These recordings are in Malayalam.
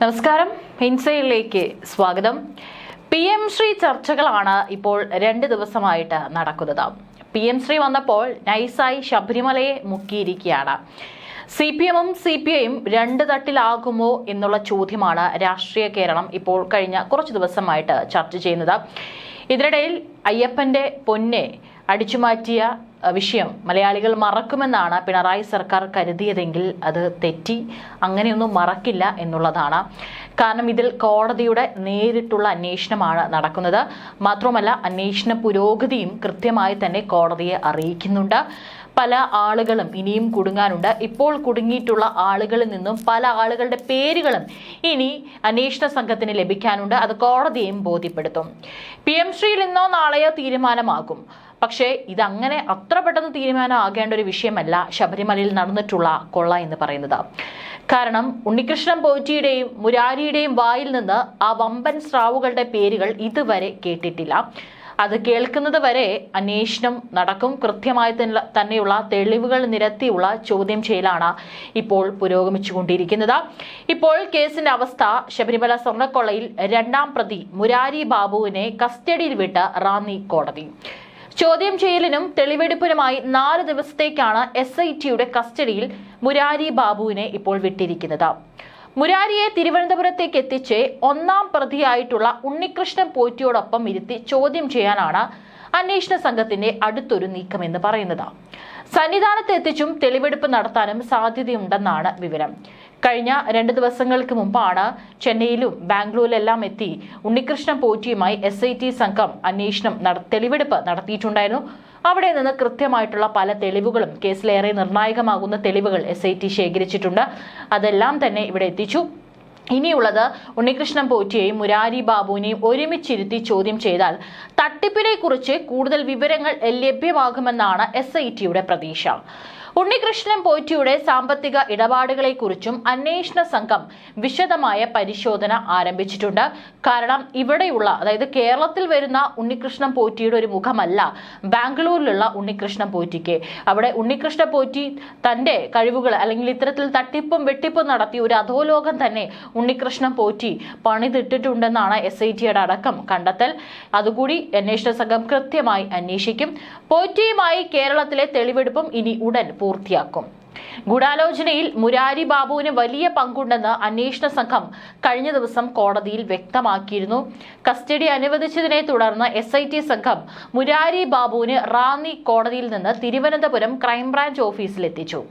നമസ്കാരം, ഇൻസൈഡിലേക്ക് സ്വാഗതം. PM ശ്രീ ചർച്ചകളാണ് ഇപ്പോൾ 2 ദിവസമായിട്ട് നടക്കുന്നത്. PM ശ്രീ വന്നപ്പോൾ നൈസായി ശബരിമലയെ മുക്കിയിരിക്കുകയാണ്. CPM-ഉം CPI-യും 2 തട്ടിലാകുമോ എന്നുള്ള ചോദ്യമാണ് രാഷ്ട്രീയ കേരളം ഇപ്പോൾ കഴിഞ്ഞ കുറച്ച് ദിവസമായിട്ട് ചർച്ച ചെയ്യുന്നത്. ഇതിനിടയിൽ അയ്യപ്പന്റെ പൊന്നെ അടിച്ചുമാറ്റിയ വിഷയം മലയാളികൾ മറക്കുമെന്നാണ് പിണറായി സർക്കാർ കരുതിയതെങ്കിൽ അത് തെറ്റി. അങ്ങനെയൊന്നും മറക്കില്ല എന്നുള്ളതാണ്. കാരണം ഇതിൽ കോടതിയുടെ നേരിട്ടുള്ള അന്വേഷണമാണ് നടക്കുന്നത്. മാത്രമല്ല, അന്വേഷണ പുരോഗതിയും കൃത്യമായി തന്നെ കോടതിയെ അറിയിക്കുന്നുണ്ട്. പല ആളുകളും ഇനിയും കുടുങ്ങാനുണ്ട്. ഇപ്പോൾ കുടുങ്ങിയിട്ടുള്ള ആളുകളിൽ നിന്നും പല ആളുകളുടെ പേരുകളും ഇനി അന്വേഷണ സംഘത്തിന് ലഭിക്കാനുണ്ട്. അത് കോടതിയെയും ബോധ്യപ്പെടുത്തും. PM ശ്രീയിൽ ഇന്നോ നാളെയോ തീരുമാനമാകും. പക്ഷേ ഇതങ്ങനെ അത്ര പെട്ടെന്ന് തീരുമാനമാകേണ്ട ഒരു വിഷയമല്ല ശബരിമലയിൽ നടന്നിട്ടുള്ള കൊള്ള എന്ന് പറയുന്നത്. കാരണം ഉണ്ണികൃഷ്ണൻ പോറ്റിയുടെയും മുരാരിയുടെയും വായിൽ നിന്ന് ആ വമ്പൻ സ്രാവുകളുടെ പേരുകൾ ഇതുവരെ കേട്ടിട്ടില്ല. അത് കേൾക്കുന്നത് വരെ അന്വേഷണം നടക്കും. കൃത്യമായി തന്നെയുള്ള തെളിവുകൾ നിരത്തിയുള്ള ചോദ്യം ചെയ്യലാണ് ഇപ്പോൾ പുരോഗമിച്ചുകൊണ്ടിരിക്കുന്നത്. ഇപ്പോൾ കേസിന്റെ അവസ്ഥ, ശബരിമല സ്വർണ്ണക്കൊള്ളയിൽ 2ാം പ്രതി മുരാരി ബാബുവിനെ കസ്റ്റഡിയിൽ വിട്ട് റാന്നി കോടതി. ചോദ്യം ചെയ്യലിനും തെളിവെടുപ്പിനുമായി 4 ദിവസത്തേക്കാണ് SITയുടെ കസ്റ്റഡിയിൽ മുരാരി ബാബുവിനെ ഇപ്പോൾ വിട്ടിരിക്കുന്നത്. മുരാരിയെ തിരുവനന്തപുരത്തേക്ക് എത്തിച്ച് 1ാം പ്രതിയായിട്ടുള്ള ഉണ്ണികൃഷ്ണൻ പോറ്റിയോടൊപ്പം ഇരുത്തി ചോദ്യം ചെയ്യാനാണ് അന്വേഷണ സംഘത്തിന്റെ അടുത്തൊരു നീക്കമെന്ന് പറയുന്നത്. സന്നിധാനത്ത് എത്തിച്ചും തെളിവെടുപ്പ് നടത്താനും സാധ്യതയുണ്ടെന്നാണ് വിവരം. കഴിഞ്ഞ 2 ദിവസങ്ങൾക്ക് മുമ്പാണ് ചെന്നൈയിലും ബാംഗ്ലൂരിലെല്ലാം എത്തി ഉണ്ണികൃഷ്ണൻ പോറ്റിയുമായി SIT സംഘം തെളിവെടുപ്പ് നടത്തിയിട്ടുണ്ടായിരുന്നു. അവിടെ നിന്ന് കൃത്യമായിട്ടുള്ള പല തെളിവുകളും, കേസിലേറെ നിർണായകമാകുന്ന തെളിവുകൾ SIT ശേഖരിച്ചിട്ടുണ്ട്. അതെല്ലാം തന്നെ ഇവിടെ എത്തിച്ചു. ഇനിയുള്ളത് ഉണ്ണികൃഷ്ണൻ പോറ്റിയെയും മുരാരി ബാബുവിനെയും ഒരുമിച്ചിരുത്തി ചോദ്യം ചെയ്താൽ തട്ടിപ്പിനെ കുറിച്ച് കൂടുതൽ വിവരങ്ങൾ ലഭ്യമാകുമെന്നാണ് SITയുടെ പ്രതീക്ഷ. ഉണ്ണികൃഷ്ണൻ പോറ്റിയുടെ സാമ്പത്തിക ഇടപാടുകളെക്കുറിച്ചും അന്വേഷണ സംഘം വിശദമായ പരിശോധന ആരംഭിച്ചിട്ടുണ്ട്. കാരണം ഇവിടെയുള്ള, അതായത് കേരളത്തിൽ വരുന്ന ഉണ്ണികൃഷ്ണൻ പോറ്റിയുടെ ഒരു മുഖമല്ല ബാംഗ്ലൂരിലുള്ള ഉണ്ണികൃഷ്ണൻ പോറ്റിക്ക്. അവിടെ ഉണ്ണികൃഷ്ണൻ പോറ്റി തന്റെ കഴിവുകൾ, അല്ലെങ്കിൽ ഇത്തരത്തിൽ തട്ടിപ്പും വെട്ടിപ്പും നടത്തി ഒരു അധോലോകം തന്നെ ഉണ്ണികൃഷ്ണൻ പോറ്റി പണിതിട്ടിട്ടുണ്ടെന്നാണ് SITയുടെ അടക്കം കണ്ടെത്തൽ. അതുകൂടി അന്വേഷണ സംഘം കൃത്യമായി അന്വേഷിക്കും. പോറ്റിയുമായി കേരളത്തിലെ തെളിവെടുപ്പും ഇനി ഉടൻ പൂർത്തിയാക്കും. ഗൂഢാലോചനയിൽ മുരാരി ബാബുവിന് വലിയ പങ്കുണ്ടെന്ന് അന്വേഷണ സംഘം കഴിഞ്ഞ ദിവസം കോടതിയിൽ വ്യക്തമാക്കിയിരുന്നു. കസ്റ്റഡി അനുവദിച്ചതിനെ തുടർന്ന് SIT സംഘം മുരാരി ബാബുവിന് റാന്നി കോടതിയിൽ നിന്ന് തിരുവനന്തപുരം ക്രൈംബ്രാഞ്ച് ഓഫീസിലെത്തിച്ചു.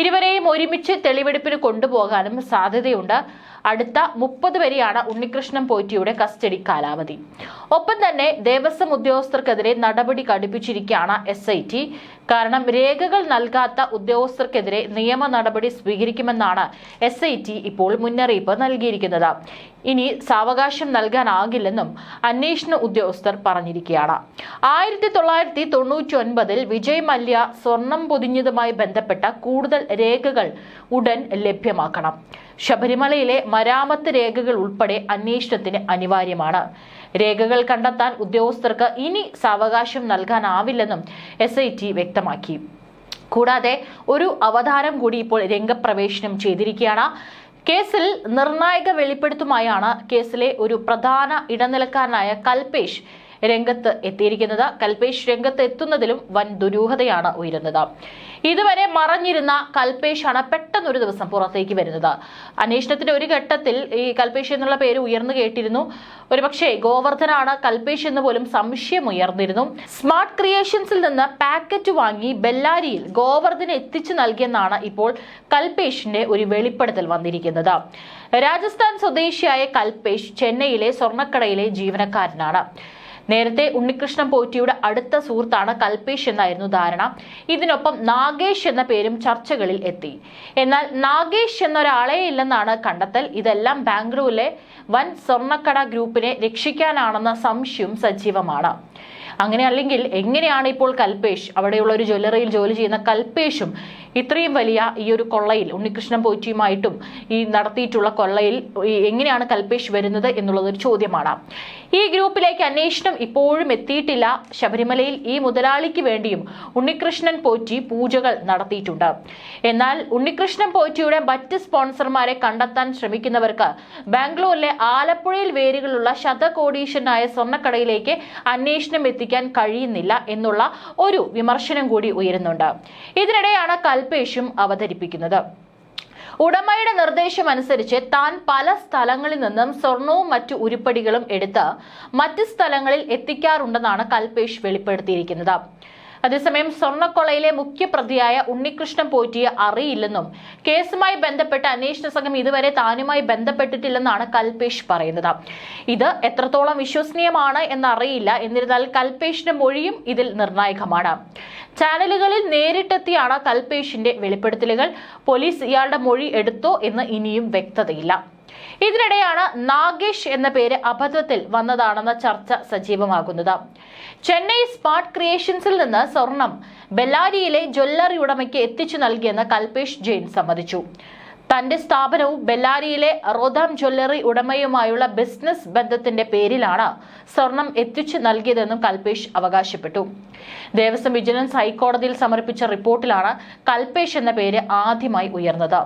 ഇരുവരെയും ഒരുമിച്ച് തെളിവെടുപ്പിന് കൊണ്ടുപോകാനും സാധ്യതയുണ്ട്. അടുത്ത 30 വരെയാണ് ഉണ്ണികൃഷ്ണൻ പോറ്റിയുടെ കസ്റ്റഡി കാലാവധി. ഒപ്പം തന്നെ ദേവസ്വം ഉദ്യോഗസ്ഥർക്കെതിരെ നടപടി കടുപ്പിച്ചിരിക്കുകയാണ് SIT. കാരണം രേഖകൾ നൽകാത്ത ഉദ്യോഗസ്ഥർക്കെതിരെ നിയമ നടപടി സ്വീകരിക്കുമെന്നാണ് SIT ഇപ്പോൾ മുന്നറിയിപ്പ് നൽകിയിരിക്കുന്നത്. ഇനി സാവകാശം നൽകാനാകില്ലെന്നും അന്വേഷണ ഉദ്യോഗസ്ഥർ പറഞ്ഞിരിക്കുകയാണ്. 1999 വിജയ് മല്യ സ്വർണം പൊതിഞ്ഞതുമായി ബന്ധപ്പെട്ട കൂടുതൽ രേഖകൾ ഉടൻ ലഭ്യമാക്കണം. ശബരിമലയിലെ മരാമത്ത് രേഖകൾ ഉൾപ്പെടെ അന്വേഷണത്തിന് അനിവാര്യമാണ്. രേഖകൾ കണ്ടെത്താൻ ഉദ്യോഗസ്ഥർക്ക് ഇനി സാവകാശം നൽകാനാവില്ലെന്നും SIT വ്യക്തമാക്കി. കൂടാതെ ഒരു അവതാരം കൂടി ഇപ്പോൾ രംഗപ്രവേശനം ചെയ്തിരിക്കുകയാണ്. കേസിൽ നിർണായക വെളിപ്പെടുത്തുമായാണ് കേസിലെ ഒരു പ്രധാന ഇടനിലക്കാരനായ കൽപേഷ് രംഗത്ത് എത്തിയിരിക്കുന്നത്. കൽപേഷ് രംഗത്ത് എത്തുന്നതിലും വൻ ദുരൂഹതയാണ് ഉയരുന്നത്. ഇതുവരെ മറഞ്ഞിരുന്ന കൽപേഷാണ് പെട്ടെന്നൊരു ദിവസം പുറത്തേക്ക് വരുന്നത്. അന്വേഷണത്തിന്റെ ഒരു ഘട്ടത്തിൽ ഈ കൽപേഷ് എന്നുള്ള പേര് ഉയർന്നു കേട്ടിരുന്നു. ഒരുപക്ഷെ ഗോവർദ്ധനാണ് കൽപേഷ് എന്ന് പോലും സംശയം ഉയർന്നിരുന്നു. സ്മാർട്ട് ക്രിയേഷൻസിൽ നിന്ന് പാക്കറ്റ് വാങ്ങി ബെല്ലാരിയിൽ ഗോവർദ്ധന് എത്തിച്ചു നൽകിയെന്നാണ് ഇപ്പോൾ കൽപേഷിന്റെ ഒരു വെളിപ്പെടുത്തൽ വന്നിരിക്കുന്നത്. രാജസ്ഥാൻ സ്വദേശിയായ കൽപേഷ് ചെന്നൈയിലെ സ്വർണ്ണക്കടയിലെ ജീവനക്കാരനാണ്. നേരത്തെ ഉണ്ണികൃഷ്ണൻ പോറ്റിയുടെ അടുത്ത സുഹൃത്താണ് കൽപേഷ് എന്നായിരുന്നു ധാരണ. ഇതിനൊപ്പം നാഗേഷ് എന്ന പേരും ചർച്ചകളിൽ എത്തി. എന്നാൽ നാഗേഷ് എന്നൊരാളെ ഇല്ലെന്നാണ് കണ്ടെത്തൽ. ഇതെല്ലാം ബാംഗ്ലൂരിലെ വൻ സ്വർണ്ണക്കട ഗ്രൂപ്പിനെ രക്ഷിക്കാനാണെന്ന സംശയം സജീവമാണ്. അങ്ങനെ അല്ലെങ്കിൽ എങ്ങനെയാണ് ഇപ്പോൾ കൽപേഷ്, അവിടെയുള്ള ഒരു ജ്വല്ലറിയിൽ ജോലി ചെയ്യുന്ന കൽപേഷും ഇത്രയും വലിയ ഈ ഒരു കൊള്ളയിൽ ഉണ്ണികൃഷ്ണൻ പോറ്റിയുമായിട്ടും ഈ നടത്തിയിട്ടുള്ള കൊള്ളയിൽ എങ്ങനെയാണ് കൽപേഷ് വരുന്നത് എന്നുള്ളതൊരു ചോദ്യമാണ്. ഈ ഗ്രൂപ്പിലേക്ക് അന്വേഷണം ഇപ്പോഴും എത്തിയിട്ടില്ല. ശബരിമലയിൽ ഈ മുതലാളിക്ക് വേണ്ടിയും ഉണ്ണികൃഷ്ണൻ പോറ്റി പൂജകൾ നടത്തിയിട്ടുണ്ട്. എന്നാൽ ഉണ്ണികൃഷ്ണൻ പോറ്റിയുടെ മറ്റ് സ്പോൺസർമാരെ കണ്ടെത്താൻ ശ്രമിക്കുന്നവർക്ക് ബാംഗ്ലൂരിലെ ആലപ്പുഴയിൽ വേരുകളുള്ള ശതകോടീശ്വരനായ സ്വർണ്ണക്കടയിലേക്ക് അന്വേഷണം എത്തിക്കാൻ കഴിയുന്നില്ല എന്നുള്ള ഒരു വിമർശനം കൂടി ഉയരുന്നുണ്ട്. ഇതിനിടെയാണ് കൽപേഷും അവതരിപ്പിക്കുന്നത്. ഉടമയുടെ നിർദ്ദേശമനുസരിച്ച് താൻ പല സ്ഥലങ്ങളിൽ നിന്നും സ്വർണവും മറ്റു ഉരുപ്പടികളും എടുത്ത് മറ്റ് സ്ഥലങ്ങളിൽ എത്തിക്കാറുണ്ടെന്നാണ് കൽപേഷ് വെളിപ്പെടുത്തിയിരിക്കുന്നത്. അതേസമയം സ്വർണ്ണക്കൊള്ളയിലെ മുഖ്യപ്രതിയായ ഉണ്ണികൃഷ്ണൻ പോറ്റിയെ അറിയില്ലെന്നും കേസുമായി ബന്ധപ്പെട്ട അന്വേഷണ സംഘം ഇതുവരെ താനുമായി ബന്ധപ്പെട്ടിട്ടില്ലെന്നാണ് കൽപേഷ് പറയുന്നത്. ഇത് എത്രത്തോളം വിശ്വസനീയമാണ് എന്നറിയില്ല. എന്നിരുന്നാൽ കൽപേഷിന്റെ മൊഴിയും ഇതിൽ നിർണായകമാണ്. ചാനലുകളിൽ നേരിട്ടെത്തിയാണ് കൽപേഷിന്റെ വെളിപ്പെടുത്തലുകൾ. പോലീസ് ഇയാളുടെ മൊഴി എടുത്തോ എന്ന് ഇനിയും വ്യക്തതയില്ല. ഇതിനിടെയാണ് നാഗേഷ് എന്ന പേര് അബദ്ധത്തിൽ വന്നതാണെന്ന ചർച്ച സജീവമാകുന്നത്. ചെന്നൈ സ്മാർട്ട് ക്രിയേഷൻസിൽ നിന്ന് സ്വർണം ബെല്ലാരിയിലെ ജ്വല്ലറി ഉടമയ്ക്ക് എത്തിച്ചു നൽകിയെന്ന് കൽപേഷ് ജെയിൻ സമ്മതിച്ചു. തന്റെ സ്ഥാപനവും ബെല്ലാരിയിലെ റോധാം ജ്വല്ലറി ഉടമയുമായുള്ള ബിസിനസ് ബന്ധത്തിന്റെ പേരിലാണ് സ്വർണം എത്തിച്ചു നൽകിയതെന്നും കൽപേഷ് അവകാശപ്പെട്ടു. ദേവസ്വം വിജിലൻസ് ഹൈക്കോടതിയിൽ സമർപ്പിച്ച റിപ്പോർട്ടിലാണ് കൽപേഷ് എന്ന പേര് ആദ്യമായി ഉയർന്നത്.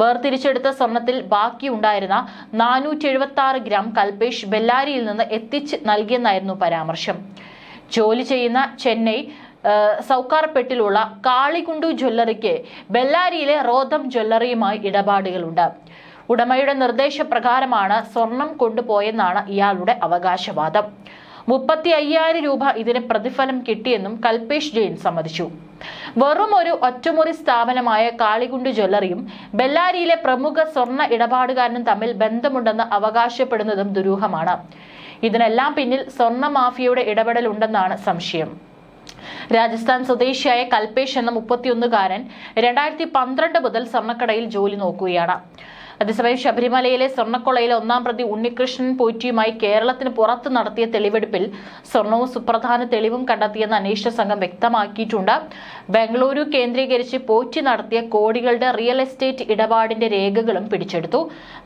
വേർതിരിച്ചെടുത്ത സ്വർണത്തിൽ ബാക്കിയുണ്ടായിരുന്ന 476 ഗ്രാം കൽപേഷ് ബെല്ലാരിയിൽ നിന്ന് എത്തിച്ച് നൽകിയെന്നായിരുന്നു പരാമർശം. ജോലി ചെയ്യുന്ന ചെന്നൈ സൗക്കാർപെട്ടിലുള്ള കാളികുണ്ടു ജ്വല്ലറിക്ക് ബെല്ലാരിയിലെ റോധം ജ്വല്ലറിയുമായി ഇടപാടുകളുണ്ട്. ഉടമയുടെ നിർദ്ദേശപ്രകാരമാണ് സ്വർണം കൊണ്ടുപോയെന്നാണ് ഇയാളുടെ അവകാശവാദം. 35,000 രൂപ ഇതിന് പ്രതിഫലം കിട്ടിയെന്നും കൽപേഷ് ജെയിൻ സമ്മതിച്ചു. വെറും ഒരു ഒറ്റമുറി സ്ഥാപനമായ കാളികുണ്ടു ജ്വല്ലറിയും ബെല്ലാരിയിലെ പ്രമുഖ സ്വർണ്ണ ഇടപാടുകാരനും തമ്മിൽ ബന്ധമുണ്ടെന്ന് അവകാശപ്പെടുന്നതും ദുരൂഹമാണ്. ഇതിനെല്ലാം പിന്നിൽ സ്വർണ്ണ മാഫിയയുടെ ഇടപെടലുണ്ടെന്നാണ് സംശയം. രാജസ്ഥാൻ സ്വദേശിയായ കൽപേഷ് എന്ന 31-കാരൻ 2012 മുതൽ സ്വർണ്ണക്കടയിൽ ജോലി നോക്കുകയാണ്. അതേസമയം ശബരിമലയിലെ സ്വർണ്ണക്കൊള്ളയിലെ ഒന്നാം പ്രതി ഉണ്ണികൃഷ്ണൻ പോറ്റിയുമായി കേരളത്തിന് പുറത്ത് നടത്തിയ തെളിവെടുപ്പിൽ സ്വർണവും സുപ്രധാന തെളിവും കണ്ടെത്തിയെന്ന് അന്വേഷണ സംഘം വ്യക്തമാക്കിയിട്ടുണ്ട്. ബംഗളൂരു കേന്ദ്രീകരിച്ച് പോറ്റി നടത്തിയ കോടികളുടെ റിയൽ എസ്റ്റേറ്റ് ഇടപാടിന്റെ രേഖകളും പിടിച്ചെടുത്തു.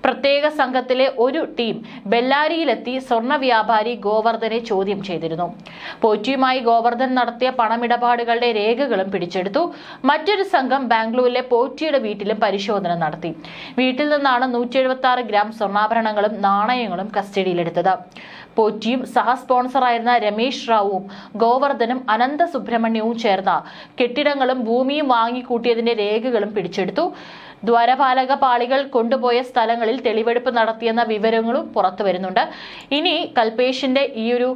പ്രത്യേക സംഘത്തിലെ ഒരു ടീം ബെല്ലാരിയിലെത്തി സ്വർണ്ണ വ്യാപാരി ഗോവർദ്ധനെ ചോദ്യം ചെയ്തിരുന്നു. പോറ്റിയുമായി ഗോവർദ്ധൻ നടത്തിയ പണമിടപാടുകളുടെ രേഖകളും പിടിച്ചെടുത്തു. മറ്റൊരു സംഘം ബാംഗ്ലൂരിലെ പോറ്റിയുടെ വീട്ടിലും പരിശോധന നടത്തി. വീട്ടിൽ നിന്നാണ് 176 ഗ്രാം സ്വർണ്ണാഭരണങ്ങളും നാണയങ്ങളും കസ്റ്റഡിയിലെടുത്തത്. പോറ്റിയും സഹ സ്പോൺസറായിരുന്ന രമേശ് റാവുവും ഗോവർദ്ധനും അനന്ത സുബ്രഹ്മണ്യവും ചേർന്ന കെട്ടിടങ്ങളും ഭൂമിയും വാങ്ങിക്കൂട്ടിയതിന്റെ രേഖകളും പിടിച്ചെടുത്തു. ദ്വാരപാലക പാളികൾ കൊണ്ടുപോയ സ്ഥലങ്ങളിൽ തെളിവെടുപ്പ് നടത്തിയെന്ന വിവരങ്ങളും പുറത്തു വരുന്നുണ്ട്. ഇനി കൽപേഷിന്റെ ഈ ഒരു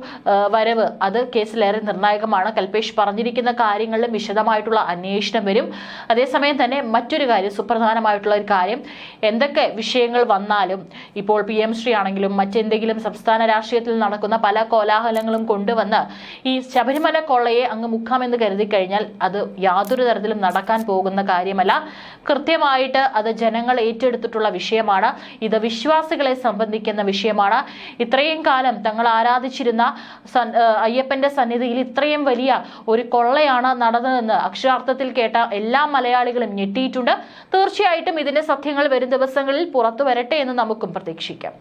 വരവ് അത് കേസിലേറെ നിർണായകമാണ്. കൽപേഷ് പറഞ്ഞിരിക്കുന്ന കാര്യങ്ങളിലും വിശദമായിട്ടുള്ള അന്വേഷണം വരും. അതേസമയം തന്നെ മറ്റൊരു കാര്യം, സുപ്രധാനമായിട്ടുള്ള ഒരു കാര്യം, എന്തൊക്കെ വിഷയങ്ങൾ വന്നാലും ഇപ്പോൾ PM ശ്രീ ആണെങ്കിലും മറ്റെന്തെങ്കിലും സംസ്ഥാന രാഷ്ട്രീയത്തിൽ നടക്കുന്ന പല കോലാഹലങ്ങളും കൊണ്ടുവന്ന് ഈ ശബരിമല കൊള്ളയെ അങ്ങ് മുക്കാമെന്ന് കരുതി കഴിഞ്ഞാൽ അത് യാതൊരു തരത്തിലും നടക്കാൻ പോകുന്ന കാര്യമല്ല. കൃത്യമായിട്ട് അത് ജനങ്ങൾ ഏറ്റെടുത്തിട്ടുള്ള വിഷയമാണ്. ഇത് വിശ്വാസികളെ സംബന്ധിക്കുന്ന വിഷയമാണ്. ഇത്രയും കാലം തങ്ങൾ ആരാധിച്ചിരുന്ന അയ്യപ്പന്റെ സന്നിധിയിൽ ഇത്രയും വലിയ ഒരു കൊള്ളയാണ് നടന്നതെന്ന് അക്ഷരാർത്ഥത്തിൽ കേട്ട എല്ലാ മലയാളികളും ഞെട്ടിയിട്ടുണ്ട്. തീർച്ചയായിട്ടും ഇതിന്റെ സത്യങ്ങൾ വരും ദിവസങ്ങളിൽ പുറത്തു വരട്ടെ എന്ന് നമുക്കും പ്രതീക്ഷിക്കാം.